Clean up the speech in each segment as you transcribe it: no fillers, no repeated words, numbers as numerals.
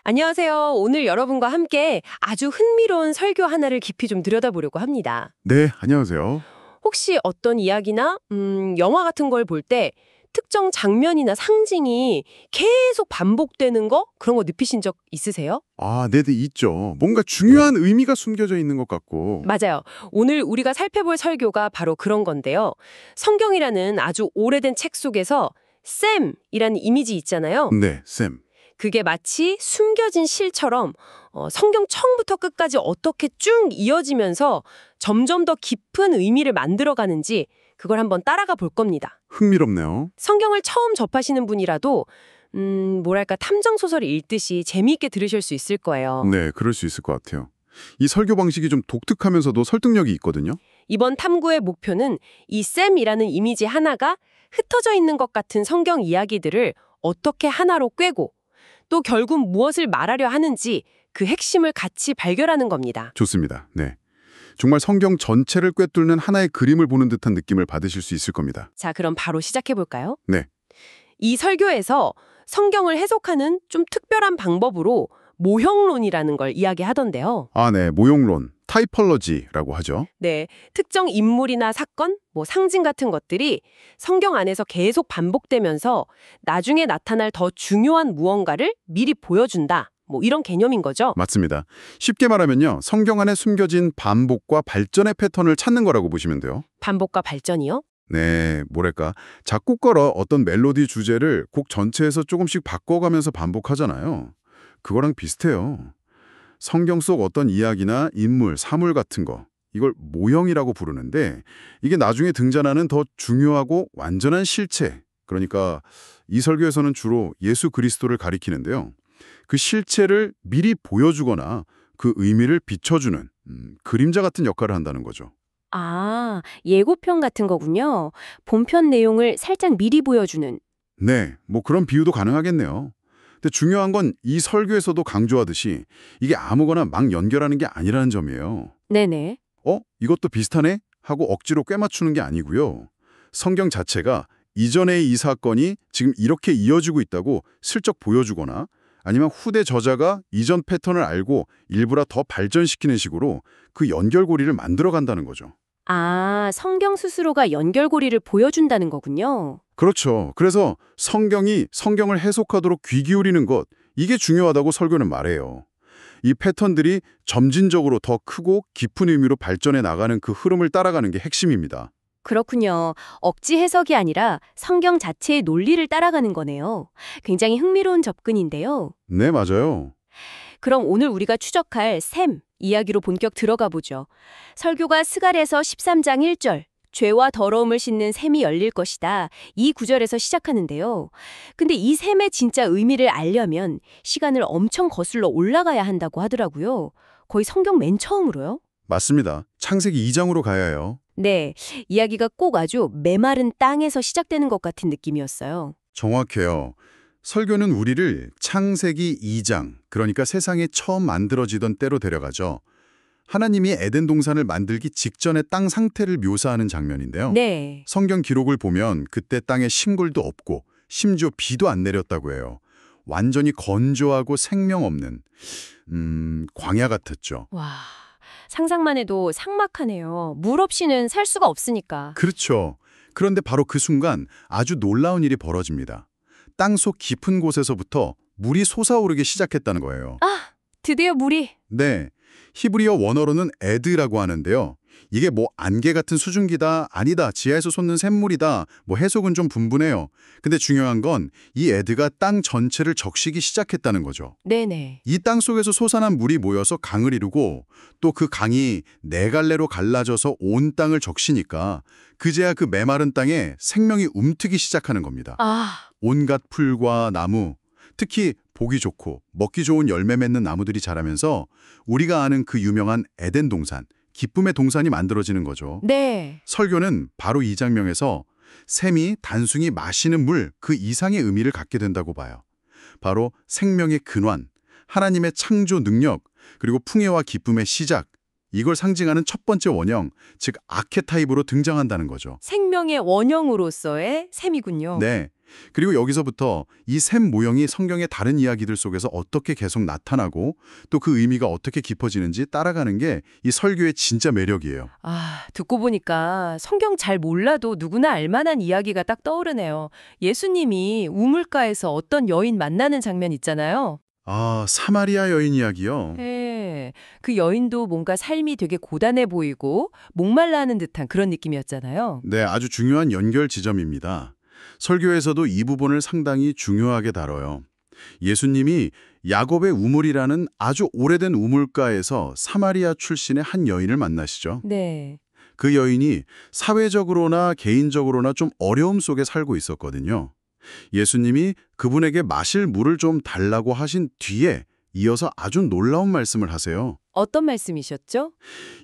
안녕하세요. 오늘 여러분과 함께 아주 흥미로운 설교 하나를 깊이 좀 들여다보려고 합니다. 네, 안녕하세요. 혹시 어떤 이야기나 영화 같은 걸 볼 때 특정 장면이나 상징이 계속 반복되는 거? 그런 거 느끼신 적 있으세요? 네, 있죠. 뭔가 중요한 의미가 숨겨져 있는 것 같고. 맞아요. 오늘 우리가 살펴볼 설교가 바로 그런 건데요. 성경이라는 아주 오래된 책 속에서 샘이라는 이미지 있잖아요. 네, 쌤. 그게 마치 숨겨진 실처럼 성경 처음부터 끝까지 어떻게 쭉 이어지면서 점점 더 깊은 의미를 만들어가는지 그걸 한번 따라가 볼 겁니다. 흥미롭네요. 성경을 처음 접하시는 분이라도 뭐랄까 탐정소설을 읽듯이 재미있게 들으실 수 있을 거예요. 네, 그럴 수 있을 것 같아요. 이 설교 방식이 좀 독특하면서도 설득력이 있거든요. 이번 탐구의 목표는 이 샘이라는 이미지 하나가 흩어져 있는 것 같은 성경 이야기들을 어떻게 하나로 꿰고 또 결국 무엇을 말하려 하는지 그 핵심을 같이 발견하는 겁니다. 좋습니다. 네. 정말 성경 전체를 꿰뚫는 하나의 그림을 보는 듯한 느낌을 받으실 수 있을 겁니다. 자, 그럼 바로 시작해 볼까요? 네. 이 설교에서 성경을 해석하는 좀 특별한 방법으로 모형론이라는 걸 이야기하던데요. 네, 모형론, 타이펄러지라고 하죠. 네, 특정 인물이나 사건, 상징 같은 것들이 성경 안에서 계속 반복되면서 나중에 나타날 더 중요한 무언가를 미리 보여준다. 이런 개념인 거죠. 맞습니다. 쉽게 말하면요, 성경 안에 숨겨진 반복과 발전의 패턴을 찾는 거라고 보시면 돼요. 반복과 발전이요? 네, 뭐랄까, 작곡가로 어떤 멜로디 주제를 곡 전체에서 조금씩 바꿔가면서 반복하잖아요. 그거랑 비슷해요. 성경 속 어떤 이야기나 인물, 사물 같은 거, 이걸 모형이라고 부르는데 이게 나중에 등장하는 더 중요하고 완전한 실체, 그러니까 이 설교에서는 주로 예수 그리스도를 가리키는데요. 그 실체를 미리 보여주거나 그 의미를 비춰주는 그림자 같은 역할을 한다는 거죠. 아, 예고편 같은 거군요. 본편 내용을 살짝 미리 보여주는. 네, 그런 비유도 가능하겠네요. 근데 중요한 건 이 설교에서도 강조하듯이 이게 아무거나 막 연결하는 게 아니라는 점이에요. 네네. 이것도 비슷하네? 하고 억지로 꿰맞추는 게 아니고요. 성경 자체가 이전의 이 사건이 지금 이렇게 이어지고 있다고 슬쩍 보여주거나 아니면 후대 저자가 이전 패턴을 알고 일부러 더 발전시키는 식으로 그 연결고리를 만들어간다는 거죠. 아, 성경 스스로가 연결고리를 보여준다는 거군요. 그렇죠. 그래서 성경이 성경을 해석하도록 귀 기울이는 것, 이게 중요하다고 설교는 말해요. 이 패턴들이 점진적으로 더 크고 깊은 의미로 발전해 나가는 그 흐름을 따라가는 게 핵심입니다. 그렇군요. 억지 해석이 아니라 성경 자체의 논리를 따라가는 거네요. 굉장히 흥미로운 접근인데요. 네, 맞아요. 그럼 오늘 우리가 추적할 셈 이야기로 본격 들어가 보죠. 설교가 스갈에서 13장 1절, 죄와 더러움을 씻는 셈이 열릴 것이다. 이 구절에서 시작하는데요. 근데 이 셈의 진짜 의미를 알려면 시간을 엄청 거슬러 올라가야 한다고 하더라고요. 거의 성경 맨 처음으로요. 맞습니다. 창세기 2장으로 가야 해요. 네, 이야기가 꼭 아주 메마른 땅에서 시작되는 것 같은 느낌이었어요. 정확해요. 설교는 우리를 창세기 2장, 그러니까 세상에 처음 만들어지던 때로 데려가죠. 하나님이 에덴 동산을 만들기 직전의 땅 상태를 묘사하는 장면인데요. 네. 성경 기록을 보면 그때 땅에 식물도 없고 심지어 비도 안 내렸다고 해요. 완전히 건조하고 생명 없는 광야 같았죠. 와, 상상만 해도 삭막하네요. 물 없이는 살 수가 없으니까. 그렇죠. 그런데 바로 그 순간 아주 놀라운 일이 벌어집니다. 땅속 깊은 곳에서부터 물이 솟아오르기 시작했다는 거예요. 아, 드디어 물이. 네, 히브리어 원어로는 에드라고 하는데요. 이게 안개 같은 수증기다, 아니다, 지하에서 솟는 샘물이다, 해석은 좀 분분해요. 근데 중요한 건 이 에드가 땅 전체를 적시기 시작했다는 거죠. 네네. 이 땅 속에서 솟아난 물이 모여서 강을 이루고 또 그 강이 네 갈래로 갈라져서 온 땅을 적시니까 그제야 그 메마른 땅에 생명이 움트기 시작하는 겁니다. 아, 온갖 풀과 나무, 특히 보기 좋고 먹기 좋은 열매 맺는 나무들이 자라면서 우리가 아는 그 유명한 에덴 동산, 기쁨의 동산이 만들어지는 거죠. 네. 설교는 바로 이 장면에서 샘이 단순히 마시는 물 그 이상의 의미를 갖게 된다고 봐요. 바로 생명의 근원, 하나님의 창조 능력, 그리고 풍요와 기쁨의 시작, 이걸 상징하는 첫 번째 원형, 즉 아케타입으로 등장한다는 거죠. 생명의 원형으로서의 셈이군요. 네, 그리고 여기서부터 이 샘 모형이 성경의 다른 이야기들 속에서 어떻게 계속 나타나고 또 그 의미가 어떻게 깊어지는지 따라가는 게 이 설교의 진짜 매력이에요. 아, 듣고 보니까 성경 잘 몰라도 누구나 알 만한 이야기가 딱 떠오르네요. 예수님이 우물가에서 어떤 여인 만나는 장면 있잖아요. 아, 사마리아 여인 이야기요? 네, 그 여인도 뭔가 삶이 되게 고단해 보이고 목말라 하는 듯한 그런 느낌이었잖아요. 네, 아주 중요한 연결 지점입니다. 설교에서도 이 부분을 상당히 중요하게 다뤄요. 예수님이 야곱의 우물이라는 아주 오래된 우물가에서 사마리아 출신의 한 여인을 만나시죠. 네. 그 여인이 사회적으로나 개인적으로나 좀 어려움 속에 살고 있었거든요. 예수님이 그분에게 마실 물을 좀 달라고 하신 뒤에 이어서 아주 놀라운 말씀을 하세요. 어떤 말씀이셨죠?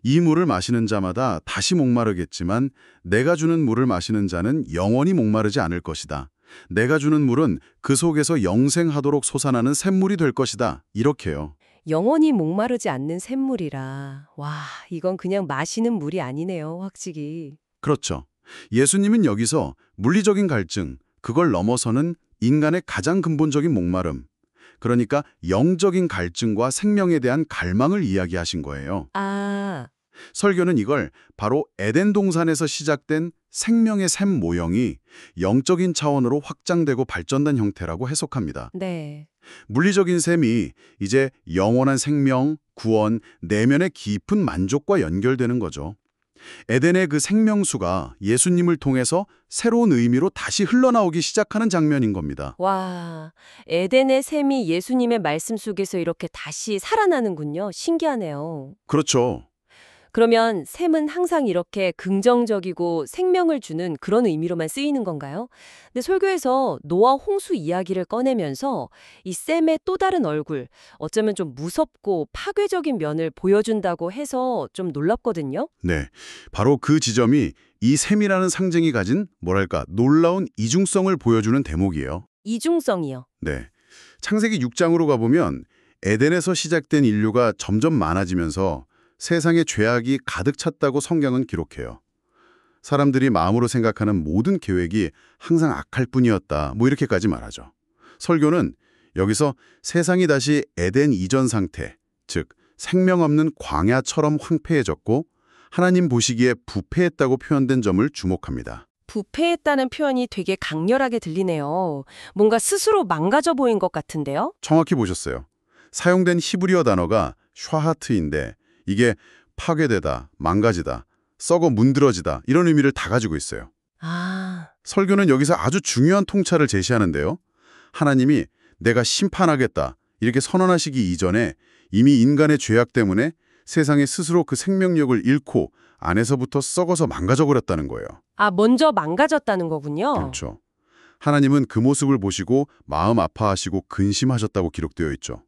이 물을 마시는 자마다 다시 목마르겠지만 내가 주는 물을 마시는 자는 영원히 목마르지 않을 것이다. 내가 주는 물은 그 속에서 영생하도록 솟아나는 샘물이 될 것이다. 이렇게요. 영원히 목마르지 않는 샘물이라. 와, 이건 그냥 마시는 물이 아니네요, 확실히. 그렇죠. 예수님은 여기서 물리적인 갈증, 그걸 넘어서는 인간의 가장 근본적인 목마름, 그러니까 영적인 갈증과 생명에 대한 갈망을 이야기하신 거예요. 아, 설교는 이걸 바로 에덴 동산에서 시작된 생명의 샘 모형이 영적인 차원으로 확장되고 발전된 형태라고 해석합니다. 네. 물리적인 샘이 이제 영원한 생명, 구원, 내면의 깊은 만족과 연결되는 거죠. 에덴의 그 생명수가 예수님을 통해서 새로운 의미로 다시 흘러나오기 시작하는 장면인 겁니다. 와, 에덴의 샘이 예수님의 말씀 속에서 이렇게 다시 살아나는군요. 신기하네요. 그렇죠. 그러면 샘은 항상 이렇게 긍정적이고 생명을 주는 그런 의미로만 쓰이는 건가요? 근데 설교에서 노아 홍수 이야기를 꺼내면서 이 샘의 또 다른 얼굴, 어쩌면 좀 무섭고 파괴적인 면을 보여준다고 해서 좀 놀랍거든요. 네, 바로 그 지점이 이 샘이라는 상징이 가진 뭐랄까 놀라운 이중성을 보여주는 대목이에요. 이중성이요. 네, 창세기 6장으로 가보면 에덴에서 시작된 인류가 점점 많아지면서 세상에 죄악이 가득 찼다고 성경은 기록해요. 사람들이 마음으로 생각하는 모든 계획이 항상 악할 뿐이었다. 뭐 이렇게까지 말하죠. 설교는 여기서 세상이 다시 에덴 이전 상태, 즉 생명 없는 광야처럼 황폐해졌고 하나님 보시기에 부패했다고 표현된 점을 주목합니다. 부패했다는 표현이 되게 강렬하게 들리네요. 뭔가 스스로 망가져 보인 것 같은데요? 정확히 보셨어요. 사용된 히브리어 단어가 샤하트인데 이게 파괴되다, 망가지다, 썩어 문드러지다 이런 의미를 다 가지고 있어요. 아, 설교는 여기서 아주 중요한 통찰을 제시하는데요. 하나님이 내가 심판하겠다 이렇게 선언하시기 이전에 이미 인간의 죄악 때문에 세상에 스스로 그 생명력을 잃고 안에서부터 썩어서 망가져버렸다는 거예요. 먼저 망가졌다는 거군요. 그렇죠. 하나님은 그 모습을 보시고 마음 아파하시고 근심하셨다고 기록되어 있죠.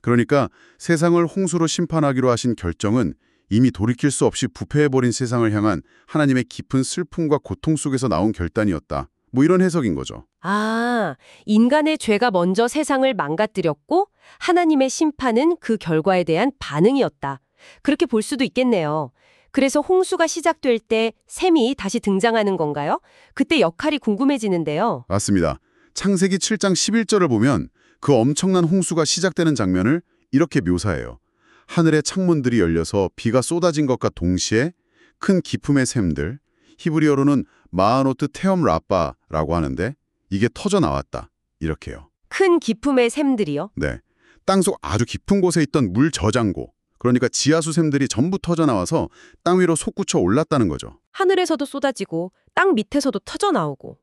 그러니까 세상을 홍수로 심판하기로 하신 결정은 이미 돌이킬 수 없이 부패해버린 세상을 향한 하나님의 깊은 슬픔과 고통 속에서 나온 결단이었다. 뭐 이런 해석인 거죠. 아, 인간의 죄가 먼저 세상을 망가뜨렸고 하나님의 심판은 그 결과에 대한 반응이었다. 그렇게 볼 수도 있겠네요. 그래서 홍수가 시작될 때 샘이 다시 등장하는 건가요? 그때 역할이 궁금해지는데요. 맞습니다. 창세기 7장 11절을 보면 그 엄청난 홍수가 시작되는 장면을 이렇게 묘사해요. 하늘의 창문들이 열려서 비가 쏟아진 것과 동시에 큰 기품의 샘들, 히브리어로는 마아노트 테엄 라빠라고 하는데 이게 터져 나왔다. 이렇게요. 큰 기품의 샘들이요? 네, 땅속 아주 깊은 곳에 있던 물 저장고, 그러니까 지하수 샘들이 전부 터져 나와서 땅 위로 솟구쳐 올랐다는 거죠. 하늘에서도 쏟아지고 땅 밑에서도 터져 나오고.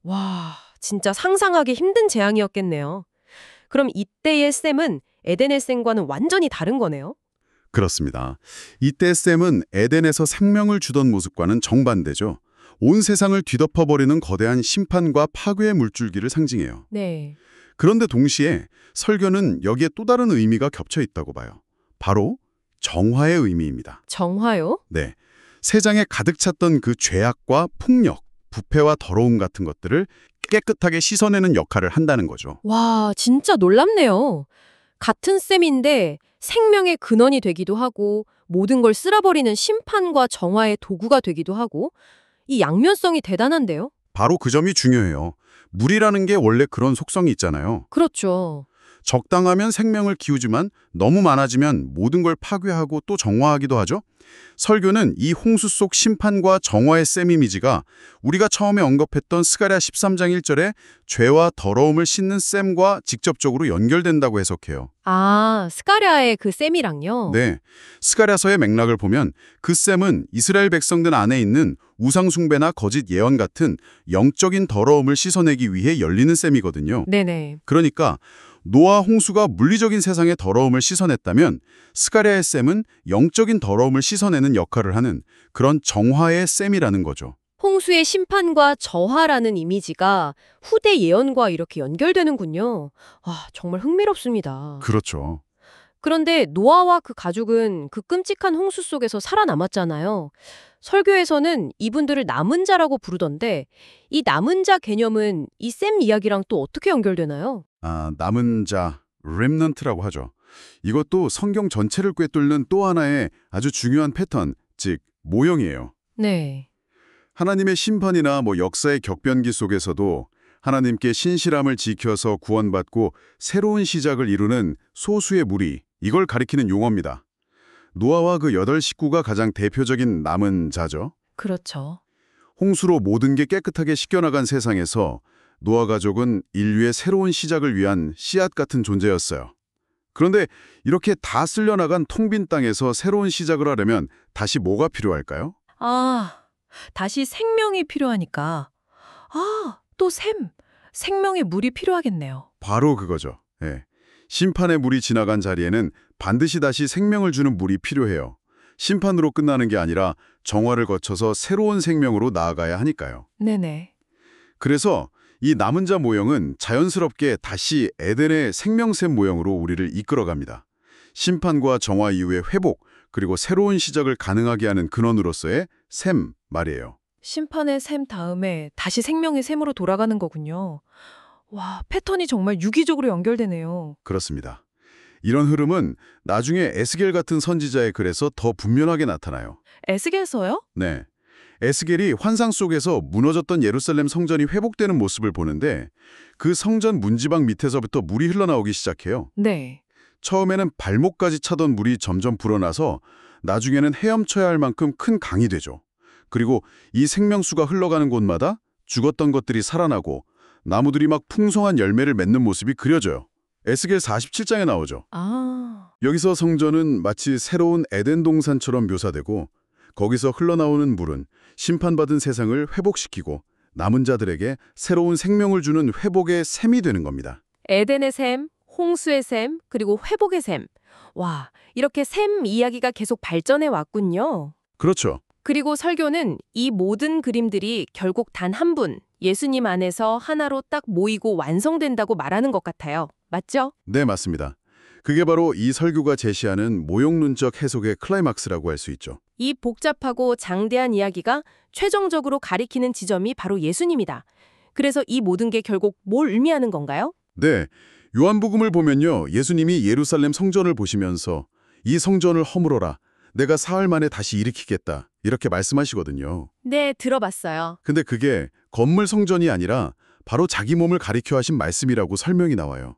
와, 진짜 상상하기 힘든 재앙이었겠네요. 그럼 이때의 샘은 에덴의 샘과는 완전히 다른 거네요? 그렇습니다. 이때 샘은 에덴에서 생명을 주던 모습과는 정반대죠. 온 세상을 뒤덮어버리는 거대한 심판과 파괴의 물줄기를 상징해요. 네. 그런데 동시에 설교는 여기에 또 다른 의미가 겹쳐 있다고 봐요. 바로 정화의 의미입니다. 정화요? 네, 세상에 가득 찼던 그 죄악과 폭력, 부패와 더러움 같은 것들을 깨끗하게 씻어내는 역할을 한다는 거죠. 와, 진짜 놀랍네요. 같은 셈인데 생명의 근원이 되기도 하고 모든 걸 쓸어버리는 심판과 정화의 도구가 되기도 하고 이 양면성이 대단한데요? 바로 그 점이 중요해요. 물이라는 게 원래 그런 속성이 있잖아요. 그렇죠. 적당하면 생명을 키우지만 너무 많아지면 모든 걸 파괴하고 또 정화하기도 하죠. 설교는 이 홍수 속 심판과 정화의 셈 이미지가 우리가 처음에 언급했던 스가랴 13장 1절에 죄와 더러움을 씻는 셈과 직접적으로 연결된다고 해석해요. 아, 스가랴의 그 셈이랑요? 네, 스가랴서의 맥락을 보면 그 셈은 이스라엘 백성들 안에 있는 우상 숭배나 거짓 예언 같은 영적인 더러움을 씻어내기 위해 열리는 셈이거든요. 네네. 그러니까 노아 홍수가 물리적인 세상의 더러움을 씻어냈다면 스가랴의 셈은 영적인 더러움을 씻어내는 역할을 하는 그런 정화의 셈이라는 거죠. 홍수의 심판과 저하라는 이미지가 후대 예언과 이렇게 연결되는군요. 아, 정말 흥미롭습니다. 그렇죠. 그런데 노아와 그 가족은 그 끔찍한 홍수 속에서 살아남았잖아요. 설교에서는 이분들을 남은 자라고 부르던데 이 남은 자 개념은 이 셈 이야기랑 또 어떻게 연결되나요? 남은 자, remnant라고 하죠. 이것도 성경 전체를 꿰뚫는 또 하나의 아주 중요한 패턴, 즉 모형이에요. 네. 하나님의 심판이나 역사의 격변기 속에서도 하나님께 신실함을 지켜서 구원받고 새로운 시작을 이루는 소수의 무리, 이걸 가리키는 용어입니다. 노아와 그 8식구가 가장 대표적인 남은 자죠. 그렇죠. 홍수로 모든 게 깨끗하게 씻겨나간 세상에서 노아 가족은 인류의 새로운 시작을 위한 씨앗 같은 존재였어요. 그런데 이렇게 다 쓸려나간 텅 빈 땅에서 새로운 시작을 하려면 다시 뭐가 필요할까요? 다시 생명이 필요하니까. 또 생명의 물이 필요하겠네요. 바로 그거죠. 예. 심판의 물이 지나간 자리에는 반드시 다시 생명을 주는 물이 필요해요. 심판으로 끝나는 게 아니라 정화를 거쳐서 새로운 생명으로 나아가야 하니까요. 네네. 그래서 이 남은 자 모형은 자연스럽게 다시 에덴의 생명샘 모형으로 우리를 이끌어갑니다. 심판과 정화 이후의 회복, 그리고 새로운 시작을 가능하게 하는 근원으로서의 샘 말이에요. 심판의 샘 다음에 다시 생명의 샘으로 돌아가는 거군요. 와, 패턴이 정말 유기적으로 연결되네요. 그렇습니다. 이런 흐름은 나중에 에스겔 같은 선지자의 글에서 더 분명하게 나타나요. 에스겔서요? 네. 에스겔이 환상 속에서 무너졌던 예루살렘 성전이 회복되는 모습을 보는데 그 성전 문지방 밑에서부터 물이 흘러나오기 시작해요. 네. 처음에는 발목까지 차던 물이 점점 불어나서 나중에는 헤엄쳐야 할 만큼 큰 강이 되죠. 그리고 이 생명수가 흘러가는 곳마다 죽었던 것들이 살아나고 나무들이 막 풍성한 열매를 맺는 모습이 그려져요. 에스겔 47장에 나오죠. 여기서 성전은 마치 새로운 에덴 동산처럼 묘사되고 거기서 흘러나오는 물은 심판받은 세상을 회복시키고 남은 자들에게 새로운 생명을 주는 회복의 샘이 되는 겁니다. 에덴의 셈, 홍수의 셈, 그리고 회복의 셈. 와, 이렇게 셈 이야기가 계속 발전해 왔군요. 그렇죠. 그리고 설교는 이 모든 그림들이 결국 단 한 분, 예수님 안에서 하나로 딱 모이고 완성된다고 말하는 것 같아요. 맞죠? 네, 맞습니다. 그게 바로 이 설교가 제시하는 모형론적 해석의 클라이막스라고 할 수 있죠. 이 복잡하고 장대한 이야기가 최종적으로 가리키는 지점이 바로 예수님이다. 그래서 이 모든 게 결국 뭘 의미하는 건가요? 네, 요한복음을 보면요. 예수님이 예루살렘 성전을 보시면서 이 성전을 허물어라. 내가 사흘 만에 다시 일으키겠다. 이렇게 말씀하시거든요. 네, 들어봤어요. 근데 그게 건물 성전이 아니라 바로 자기 몸을 가리켜 하신 말씀이라고 설명이 나와요.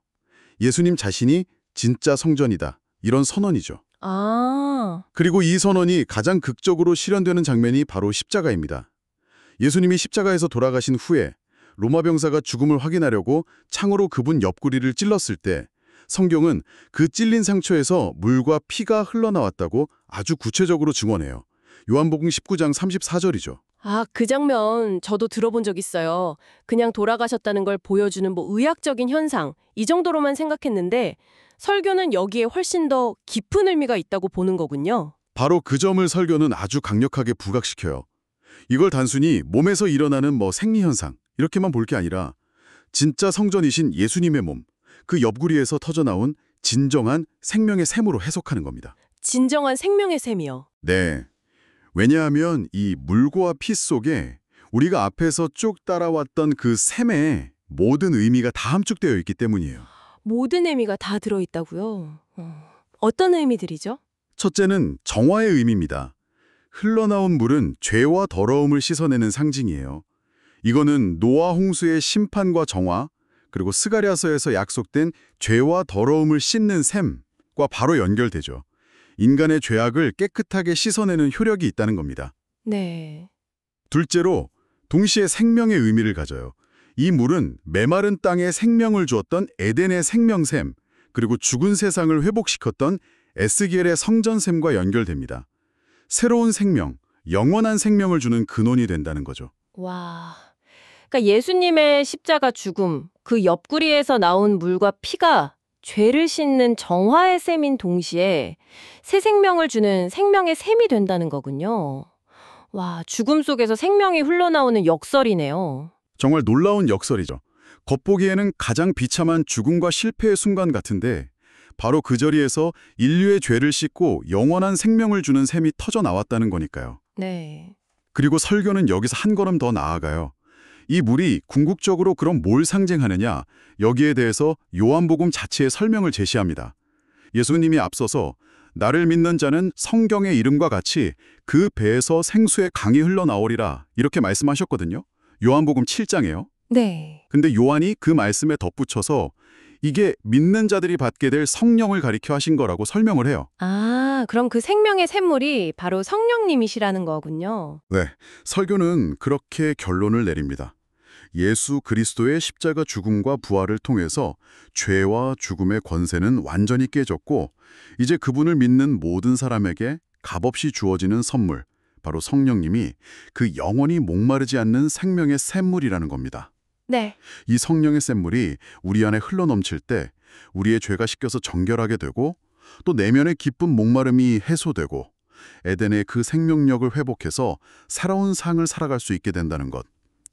예수님 자신이 진짜 성전이다. 이런 선언이죠. 그리고 이 선언이 가장 극적으로 실현되는 장면이 바로 십자가입니다. 예수님이 십자가에서 돌아가신 후에 로마 병사가 죽음을 확인하려고 창으로 그분 옆구리를 찔렀을 때 성경은 그 찔린 상처에서 물과 피가 흘러나왔다고 아주 구체적으로 증언해요. 요한복음 19장 34절이죠. 그 장면 저도 들어본 적 있어요. 그냥 돌아가셨다는 걸 보여주는 의학적인 현상, 이 정도로만 생각했는데 설교는 여기에 훨씬 더 깊은 의미가 있다고 보는 거군요. 바로 그 점을 설교는 아주 강력하게 부각시켜요. 이걸 단순히 몸에서 일어나는 생리현상 이렇게만 볼 게 아니라 진짜 성전이신 예수님의 몸, 그 옆구리에서 터져나온 진정한 생명의 샘으로 해석하는 겁니다. 진정한 생명의 샘이요. 네. 왜냐하면 이 물과 피 속에 우리가 앞에서 쭉 따라왔던 그 샘의 모든 의미가 다 함축되어 있기 때문이에요. 모든 의미가 다 들어있다고요? 어떤 의미들이죠? 첫째는 정화의 의미입니다. 흘러나온 물은 죄와 더러움을 씻어내는 상징이에요. 이거는 노아 홍수의 심판과 정화, 그리고 스가랴서에서 약속된 죄와 더러움을 씻는 셈과 바로 연결되죠. 인간의 죄악을 깨끗하게 씻어내는 효력이 있다는 겁니다. 네. 둘째로 동시에 생명의 의미를 가져요. 이 물은 메마른 땅에 생명을 주었던 에덴의 생명샘, 그리고 죽은 세상을 회복시켰던 에스겔의 성전샘과 연결됩니다. 새로운 생명, 영원한 생명을 주는 근원이 된다는 거죠. 와. 그러니까 예수님의 십자가 죽음, 그 옆구리에서 나온 물과 피가 죄를 씻는 정화의 셈인 동시에 새 생명을 주는 생명의 셈이 된다는 거군요. 와, 죽음 속에서 생명이 흘러나오는 역설이네요. 정말 놀라운 역설이죠. 겉보기에는 가장 비참한 죽음과 실패의 순간 같은데 바로 그 자리에서 인류의 죄를 씻고 영원한 생명을 주는 셈이 터져 나왔다는 거니까요. 네. 그리고 설교는 여기서 한 걸음 더 나아가요. 이 물이 궁극적으로 그럼 뭘 상징하느냐, 여기에 대해서 요한복음 자체의 설명을 제시합니다. 예수님이 앞서서 나를 믿는 자는 성경의 이름과 같이 그 배에서 생수의 강이 흘러나오리라 이렇게 말씀하셨거든요. 요한복음 7장에요. 네. 근데 요한이 그 말씀에 덧붙여서 이게 믿는 자들이 받게 될 성령을 가리켜 하신 거라고 설명을 해요. 아, 그럼 그 생명의 샘물이 바로 성령님이시라는 거군요. 네, 설교는 그렇게 결론을 내립니다. 예수 그리스도의 십자가 죽음과 부활을 통해서 죄와 죽음의 권세는 완전히 깨졌고 이제 그분을 믿는 모든 사람에게 값없이 주어지는 선물, 바로 성령님이 그 영원히 목마르지 않는 생명의 샘물이라는 겁니다. 네. 이 성령의 샘물이 우리 안에 흘러넘칠 때 우리의 죄가 씻겨서 정결하게 되고 또 내면의 기쁜 목마름이 해소되고 에덴의 그 생명력을 회복해서 새로운 삶을 살아갈 수 있게 된다는 것.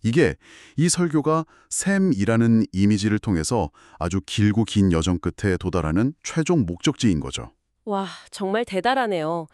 이게 이 설교가 샘이라는 이미지를 통해서 아주 길고 긴 여정 끝에 도달하는 최종 목적지인 거죠. 와, 정말 대단하네요.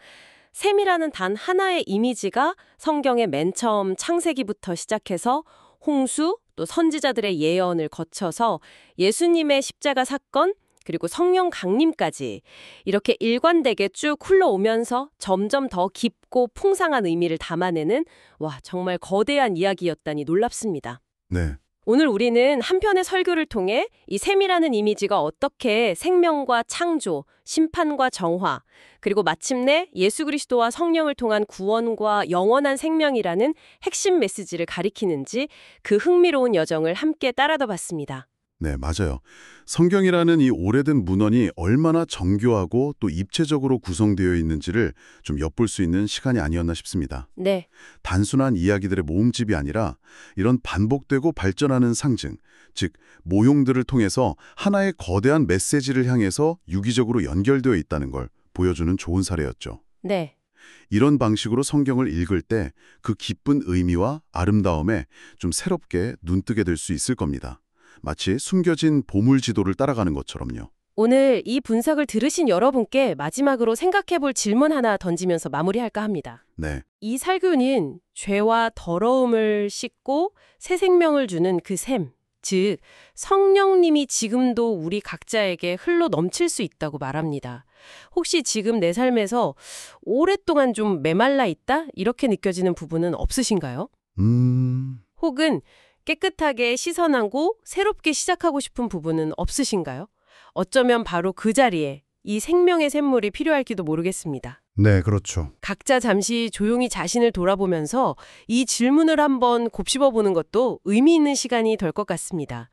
샘이라는 단 하나의 이미지가 성경의 맨 처음 창세기부터 시작해서 홍수, 또 선지자들의 예언을 거쳐서 예수님의 십자가 사건, 그리고 성령 강림까지 이렇게 일관되게 쭉 흘러오면서 점점 더 깊고 풍성한 의미를 담아내는 와, 정말 거대한 이야기였다니 놀랍습니다. 네. 오늘 우리는 한 편의 설교를 통해 이 샘이라는 이미지가 어떻게 생명과 창조, 심판과 정화, 그리고 마침내 예수 그리스도와 성령을 통한 구원과 영원한 생명이라는 핵심 메시지를 가리키는지 그 흥미로운 여정을 함께 따라다 봤습니다. 네, 맞아요. 성경이라는 이 오래된 문헌이 얼마나 정교하고 또 입체적으로 구성되어 있는지를 좀 엿볼 수 있는 시간이 아니었나 싶습니다. 네, 단순한 이야기들의 모음집이 아니라 이런 반복되고 발전하는 상징, 즉 모형들을 통해서 하나의 거대한 메시지를 향해서 유기적으로 연결되어 있다는 걸 보여주는 좋은 사례였죠. 네. 이런 방식으로 성경을 읽을 때 그 깊은 의미와 아름다움에 좀 새롭게 눈뜨게 될 수 있을 겁니다. 마치 숨겨진 보물 지도를 따라가는 것처럼요. 오늘 이 분석을 들으신 여러분께 마지막으로 생각해볼 질문 하나 던지면서 마무리할까 합니다. 네, 이 살균인 죄와 더러움을 씻고 새 생명을 주는 그 샘, 즉 성령님이 지금도 우리 각자에게 흘러 넘칠 수 있다고 말합니다. 혹시 지금 내 삶에서 오랫동안 좀 메말라 있다? 이렇게 느껴지는 부분은 없으신가요? 혹은 깨끗하게 씻어나고 새롭게 시작하고 싶은 부분은 없으신가요? 어쩌면 바로 그 자리에 이 생명의 샘물이 필요할지도 모르겠습니다. 네, 그렇죠. 각자 잠시 조용히 자신을 돌아보면서 이 질문을 한번 곱씹어보는 것도 의미 있는 시간이 될 것 같습니다.